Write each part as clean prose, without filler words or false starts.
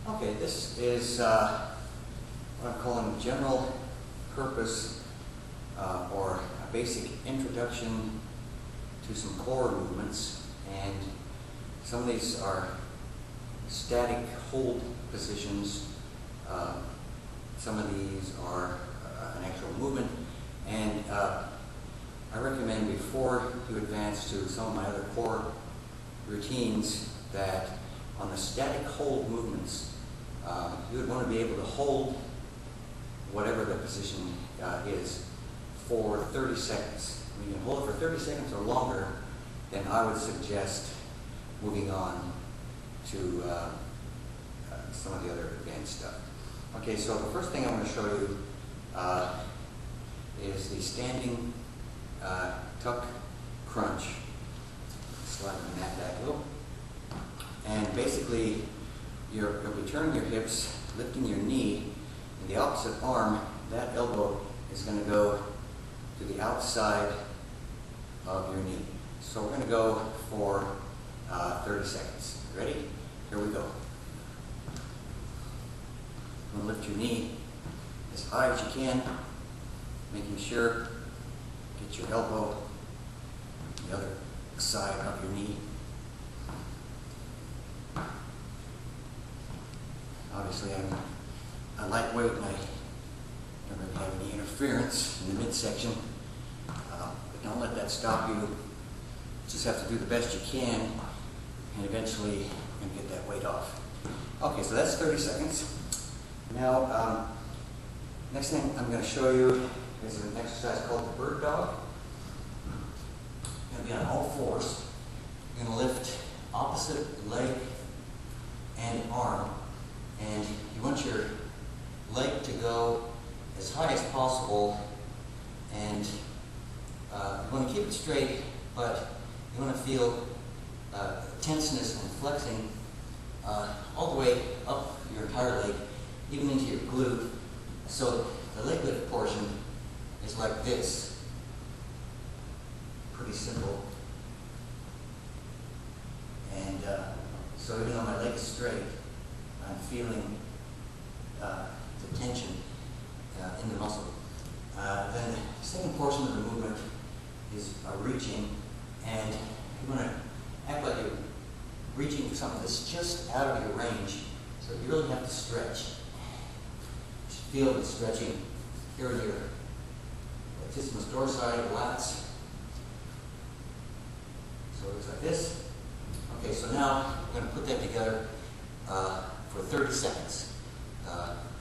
Okay, this is what I'm calling general purpose or a basic introduction to some core movements, and some of these are static hold positions. Some of these are an actual movement, and I recommend before you advance to some of my other core routines that on the static hold movements, you would want to be able to hold whatever the position is for 30 seconds. When you can hold it for 30 seconds or longer, then I would suggest moving on to some of the other advanced stuff. Okay, so the first thing I'm going to show you is the standing tuck crunch. Slide the mat back a little. And basically, you'll be turning your hips, lifting your knee, and the opposite arm, that elbow is going to go to the outside of your knee. So we're going to go for 30 seconds. Ready? Here we go. You're going to lift your knee as high as you can, making sure get your elbow on the other side of your knee. Obviously, I'm a lightweight and I don't really have any interference in the midsection. But don't let that stop you. You just have to do the best you can, and eventually you can get that weight off. Okay, so that's 30 seconds. Now, next thing I'm going to show you is an exercise called the bird dog. You're going to be on all fours. You're going to lift opposite leg and arm. And you want your leg to go as high as possible, and you want to keep it straight, but you want to feel tenseness and flexing all the way up your entire leg, even into your glute. So the leg lift portion is like this. Pretty simple. And so even though my leg is straight, I'm feeling the tension in the muscle. Then the second portion of the movement is reaching, and you want to act like you're reaching for something that's just out of your range, so you really have to stretch. You should feel the stretching here in your latissimus dorsi, your lats. So it looks like this. Okay, so now we're going to put that together for 30 seconds.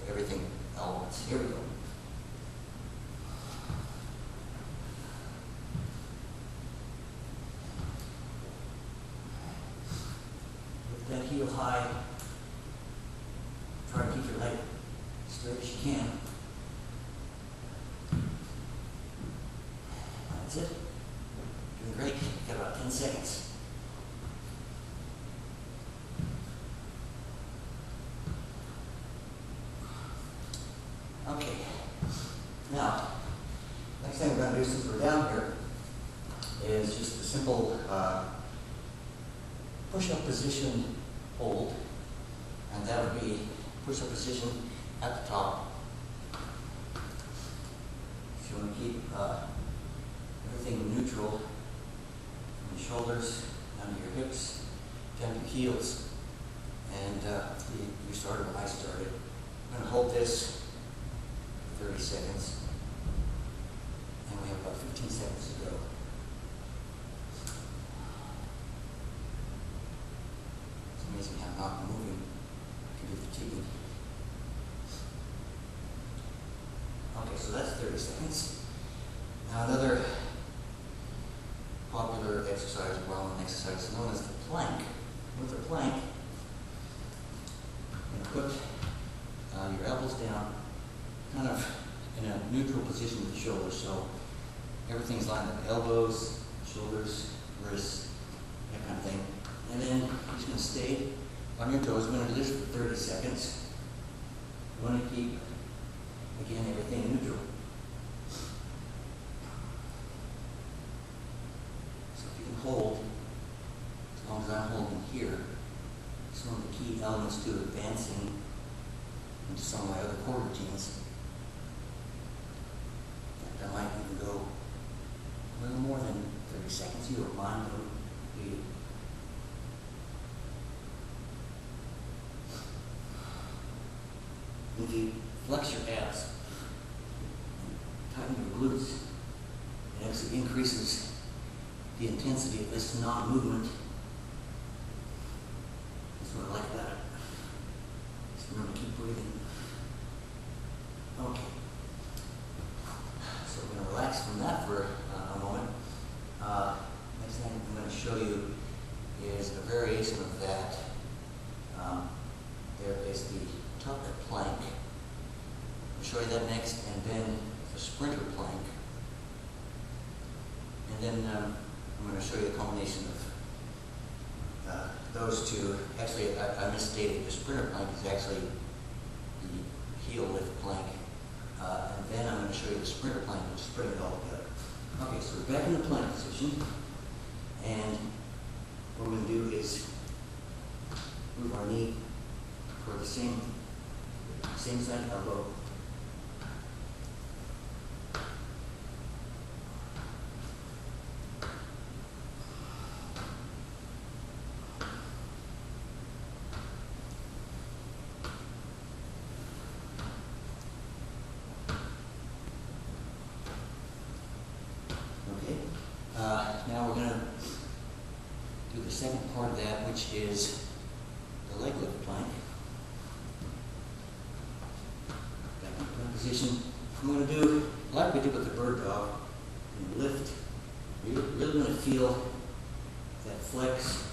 Everything all at once. Here we go. Lift that heel high. Try to keep your leg straight as you can. That's it. Doing great. You've got about 10 seconds. Okay, now, next thing we're going to do since we're down here is just a simple push-up position hold, and that would be push-up position at the top. If you want to keep everything neutral from your shoulders down to your hips, down to your heels, and you started when I started. I'm going to hold this 30 seconds, and we have about 15 seconds to go. It's amazing how not moving can be fatiguing. Okay, so that's 30 seconds. Now another popular exercise, well-known exercise, is known as the plank. With the plank, you put your elbows down, kind of in a neutral position with the shoulders, so everything's lined up: elbows, shoulders, wrists, that kind of thing. And then you're just going to stay on your toes. We're going to do this for 30 seconds. You want to keep, again, everything neutral. So if you can hold, as long as I'm holding here, it's one of the key elements comes to advancing into some of my other core routines. I might even go a little more than 30 seconds. You don't mind, do you? If you flex your abs, tighten your glutes, it actually increases the intensity of this non-movement. That's what I like about it. Just remember to keep breathing. Okay. So we're going to relax from that for a moment. Next thing I'm going to show you is a variation of that. There is the tuck plank. I'll show you that next, and then the sprinter plank. And then I'm going to show you the combination of those two. Actually, I misstated. The sprinter plank is actually the heel lift plank. And then I'm going to show you the sprinter plank, which is bring it all together. Okay, so we're back in the plank position. And what we're going to do is move our knee toward the same side elbow. Okay. Now we're going to do the second part of that, which is the leg lift plank. Back in the plank position. I'm going to do like we did with the bird dog, and lift. You're really going to feel that flex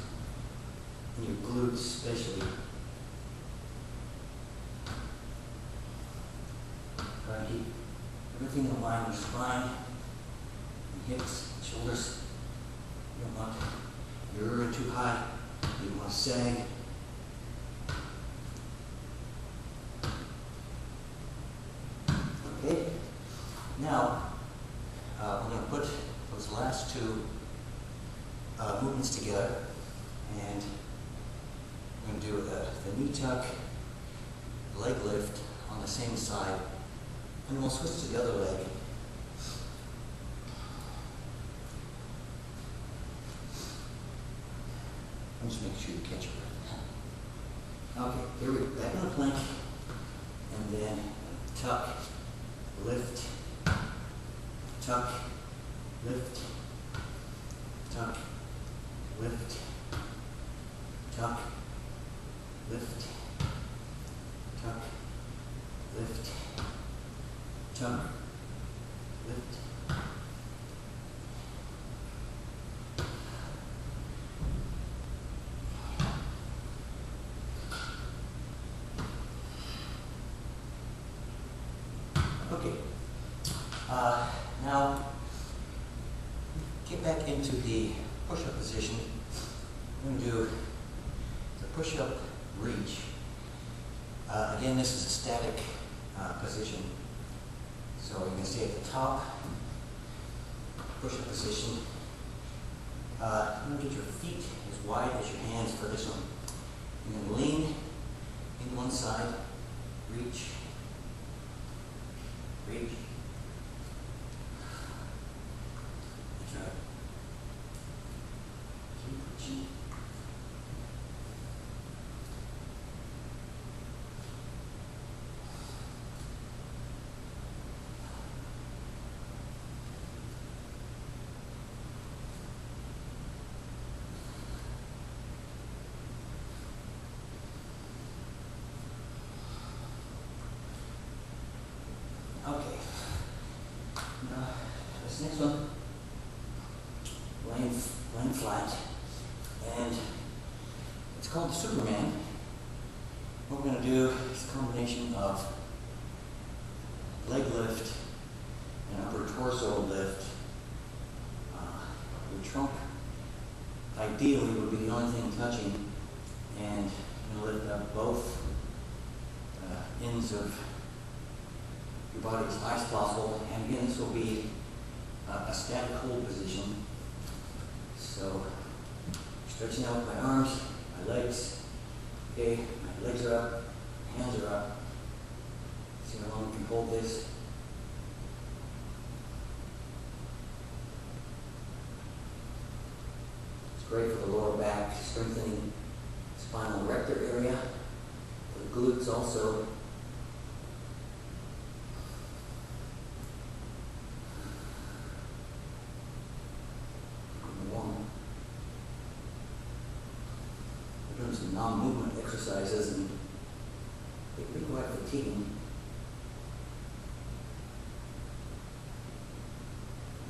in your glutes, especially. Try to keep everything in line with your spine, your hips, shoulders. You don't want you're too high. You don't want to sag. Okay. Now we're going to put those last two movements together, and we're going to do the knee tuck, leg lift on the same side, and we'll switch to the other leg. Just make sure you catch your breath. Okay, here we go. Back on the plank, and then tuck, lift, tuck, lift, tuck, lift, tuck, lift, tuck, lift, tuck, lift. Okay. Now, get back into the push-up position. I'm going to do the push-up reach. Again, this is a static position. So you're going to stay at the top, push-up position. You're going to get your feet as wide as your hands for this one. You're going to lean in one side, reach, reach. That's right. Keep reaching. Okay. Now, this next one, laying flat, and it's called the Superman. What we're going to do is a combination of leg lift and upper torso lift. Your trunk ideally would be the only thing touching, and you lift up both ends of your body as high as possible. And again, this will be a static hold position. So, stretching out my arms, my legs, okay, my Legs are up, hands are up. See how long we can hold this. It's great for the lower back, strengthening spinal erector area, for the glutes also. We're doing some non-movement exercises and they can be quite fatiguing.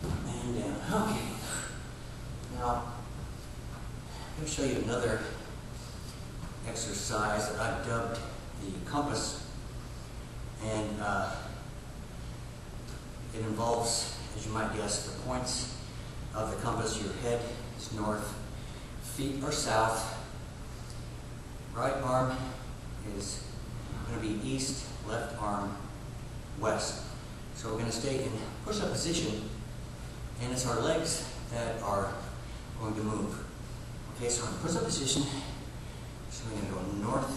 And down. Okay. Now, let me show you another exercise that I've dubbed the compass. And it involves, as you might guess, the points of the compass. Your head is north, feet are south, right arm is going to be east, left arm west. So we're going to stay in push-up position, and it's our legs that are going to move. Okay, so in push-up position, so we're going to go north,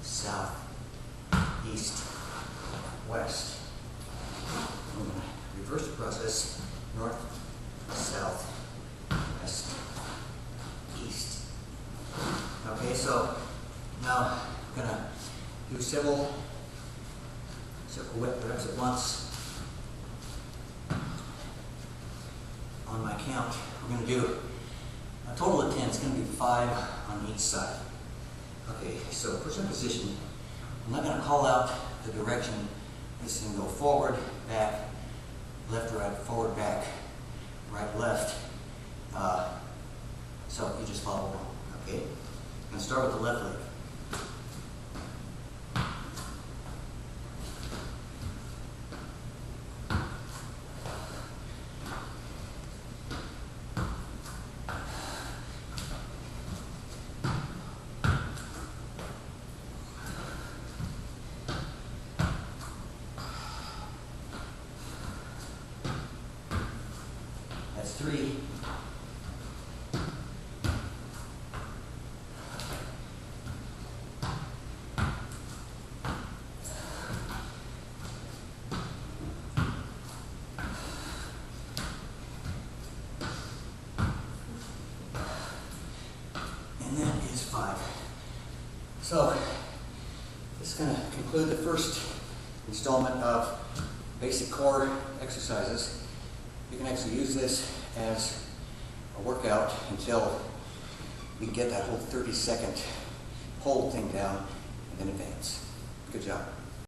south, east, west. We're going to reverse the process, north, south, west, east. Okay, so now I'm going to do several reps at once. On my count, we're going to do a total of 10. It's going to be 5 on each side. Okay, so push-up position. I'm not going to call out the direction. It's going to go forward, back, left, right, forward, back, right, left. So you just follow along. Okay, I'm going to start with the left leg. That's 3. And that is 5. So, this is going to conclude the first installment of basic core exercises. You can actually use this as a workout until we get that whole 30-second hold thing down and then advance. Good job.